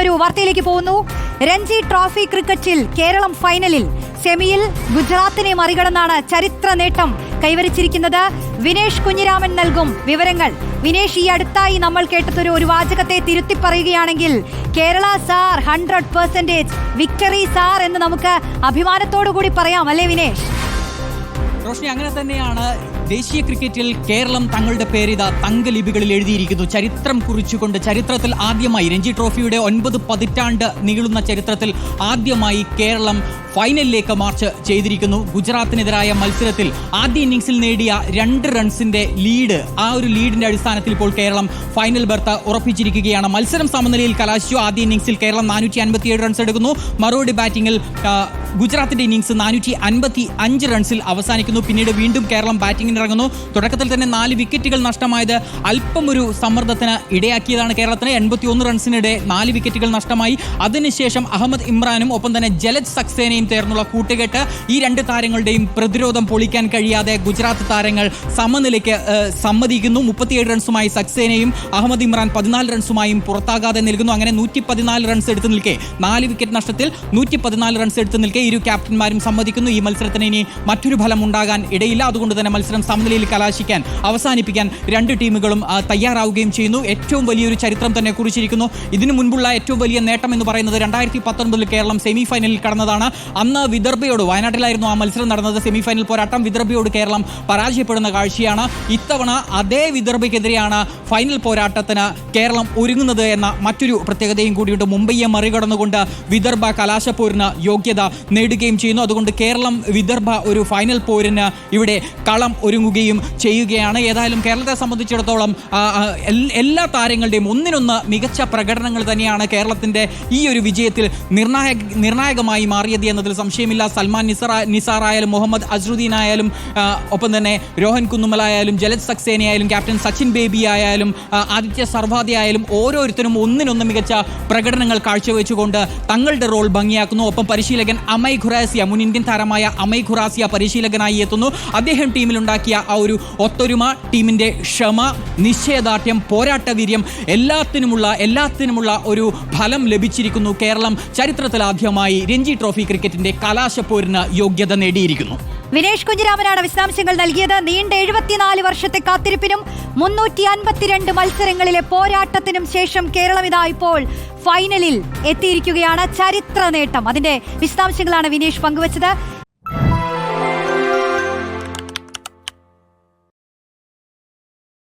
ഒരു വാർത്തയിലേക്ക് പോകുന്നു. രഞ്ജി ട്രോഫി ക്രിക്കറ്റിൽ കേരളം ഫൈനലിൽ സെമിയിൽ ഗുജറാത്തിനെ മറികടന്നാണ് ചരിത്ര നേട്ടം കൈവരിച്ചിരിക്കുന്നത്. വിനേഷ് കുഞ്ഞിരാമൻ നൽകും വിവരങ്ങൾ. വിനേഷ്, ഈ അടുത്തായി നമ്മൾ കേട്ടതൊരു വാചകത്തെ തിരുത്തി പറയുകയാണെങ്കിൽ കേരള സാർ 100% വിക്ടറി സാർ എന്ന് നമുക്ക് അഭിമാനത്തോടു കൂടി പറയാം, അല്ലേ വിനേഷ്? റോഷ്നി, അങ്ങനെ തന്നെയാണ്. ദേശീയ ക്രിക്കറ്റിൽ കേരളം തങ്ങളുടെ പേരിത തങ്കലിപികളിൽ എഴുതിയിരിക്കുന്നു. ചരിത്രം കുറിച്ചുകൊണ്ട് ചരിത്രത്തിൽ ആദ്യമായി രഞ്ജി ട്രോഫിയുടെ 9 പതിറ്റാണ്ട് നീളുന്ന ചരിത്രത്തിൽ ആദ്യമായി കേരളം ഫൈനലിലേക്ക് മാർച്ച് ചെയ്തിരിക്കുന്നു. ഗുജറാത്തിനെതിരായ മത്സരത്തിൽ ആദ്യ ഇന്നിംഗ്സിൽ നേടിയ 2 റൺസിന്റെ ലീഡ്, ആ ഒരു ലീഡിന്റെ അടിസ്ഥാനത്തിൽ ഇപ്പോൾ കേരളം ഫൈനൽ ബർത്ത് ഉറപ്പിച്ചിരിക്കുകയാണ്. മത്സരം സമനിലയിൽ കലാശിച്ചു. ആദ്യ ഇന്നിംഗ്സിൽ കേരളം 457 റൺസ് എടുക്കുന്നു. മറുപടി ബാറ്റിംഗിൽ ഗുജറാത്തിന്റെ ഇന്നിംഗ്സ് 455 റൺസിൽ അവസാനിക്കുന്നു. പിന്നീട് വീണ്ടും കേരളം ബാറ്റിംഗിന് ഇറങ്ങുന്നു. തുടക്കത്തിൽ തന്നെ 4 വിക്കറ്റുകൾ നഷ്ടമായത് അല്പം ഒരു സമ്മർദ്ദത്തിന് ഇടയാക്കിയതാണ് കേരളത്തിന്. 81 റൺസിനിടെ 4 വിക്കറ്റുകൾ നഷ്ടമായി. അതിനുശേഷം അഹമ്മദ് ഇമ്രാനും ഒപ്പം തന്നെ ജലജ് സക്സേനയും ചേർന്നുള്ള കൂട്ടുകെട്ട്, ഈ 2 താരങ്ങളുടെയും പ്രതിരോധം പൊളിക്കാൻ കഴിയാതെ ഗുജറാത്ത് താരങ്ങൾ സമനിലയ്ക്ക് സമ്മതിക്കുന്നു. 37 റൺസുമായി സക്സേനയും അഹമ്മദ് ഇമ്രാൻ 14 റൺസുമായും പുറത്താകാതെ നിൽക്കുന്നു. അങ്ങനെ 114 റൺസ് എടുത്തു നിൽക്കെ, 4 വിക്കറ്റ് നഷ്ടത്തിൽ 114 റൺസ് എടുത്തു നിൽക്കെ ഇരു ക്യാപ്റ്റന്മാരും സമ്മതിക്കുന്നു. ഈ മത്സരത്തിന് ഇനി മറ്റൊരു ഫലം ഉണ്ടാകാൻ ഇടയില്ല. അതുകൊണ്ട് തന്നെ മത്സരം സമനിലയിൽ കലാശിക്കാൻ, അവസാനിപ്പിക്കാൻ 2 ടീമുകളും തയ്യാറാവുകയും ചെയ്യുന്നു. ഏറ്റവും വലിയൊരു ചരിത്രം തന്നെ കുറിച്ചിരിക്കുന്നു. ഇതിനു മുൻപുള്ള ഏറ്റവും വലിയ നേട്ടം എന്ന് പറയുന്നത് 2019 കേരളം സെമി ഫൈനലിൽ കടന്നതാണ്. അന്ന് വിദർഭയോട്, വയനാട്ടിലായിരുന്നു ആ മത്സരം നടന്നത്, സെമി ഫൈനൽ പോരാട്ടം. വിദർഭയോട് കേരളം പരാജയപ്പെടുന്ന കാഴ്ചയാണ്. ഇത്തവണ അതേ വിദർഭയ്ക്കെതിരെയാണ് ഫൈനൽ പോരാട്ടത്തിന് കേരളം ഒരുങ്ങുന്നത് എന്ന മറ്റൊരു പ്രത്യേകതയും കൂടിയുണ്ട്. മുംബൈയെ മറികടന്നുകൊണ്ട് വിദർഭ കലാശപ്പോരിന് യോഗ്യത നേടുകയും ചെയ്യുന്നു. അതുകൊണ്ട് കേരളം വിദർഭ ഒരു ഫൈനൽ പോരിന് ഇവിടെ കളം ഒരുങ്ങുകയും ചെയ്യുകയാണ്. ഏതായാലും കേരളത്തെ സംബന്ധിച്ചിടത്തോളം എല്ലാ താരങ്ങളുടെയും ഒന്നിനൊന്ന് മികച്ച പ്രകടനങ്ങൾ തന്നെയാണ് കേരളത്തിൻ്റെ ഈ ഒരു വിജയത്തിൽ നിർണായകമായി മാറിയത് എന്നതിൽ സംശയമില്ല. സൽമാൻ നിസാർ ആയാലും മുഹമ്മദ് അസ്റുദ്ദീൻ ആയാലും ഒപ്പം തന്നെ രോഹൻ കുന്നുമലായാലും ജലജ് സക്സേനയായാലും ക്യാപ്റ്റൻ സച്ചിൻ ബേബി ആയാലും ആദിത്യ സർവാദി ആയാലും ഓരോരുത്തരും ഒന്നിനൊന്ന് മികച്ച പ്രകടനങ്ങൾ കാഴ്ചവെച്ചുകൊണ്ട് തങ്ങളുടെ റോൾ ഭംഗിയാക്കുന്നു. ഒപ്പം പരിശീലകൻ അമയ് ഖുറാസിയ, മുൻ ഇന്ത്യൻ താരമായ അമയ് ഖുറാസിയ പരിശീലകനായി എത്തുന്നു. അദ്ദേഹം ടീമിലുണ്ടാക്കിയ ആ ഒരു ഒത്തൊരുമ, ടീമിൻ്റെ ക്ഷമ, നിശ്ചയദാർഢ്യം, പോരാട്ടവീര്യം, എല്ലാത്തിനുമുള്ള ഒരു ഫലം ലഭിച്ചിരിക്കുന്നു. കേരളം ചരിത്രത്തിൽ ആദ്യമായി രഞ്ജി ട്രോഫി ക്രിക്കറ്റിന്റെ കലാശപ്പോരിന് യോഗ്യത നേടിയിരിക്കുന്നു. വിനേഷ് കുഞ്ഞിരാമനാണ് വിശദാംശങ്ങൾ നൽകിയത്. നീണ്ട 74 വർഷത്തെ കാത്തിരിപ്പിനും 352 മത്സരങ്ങളിലെ പോരാട്ടത്തിനും ശേഷം കേരളം ഇതാ ഇപ്പോൾ ഫൈനലിൽ എത്തിയിരിക്കുകയാണ്. ചരിത്ര നേട്ടം, അതിന്റെ വിശദാംശങ്ങളാണ് വിനേഷ് പങ്കുവച്ചത്.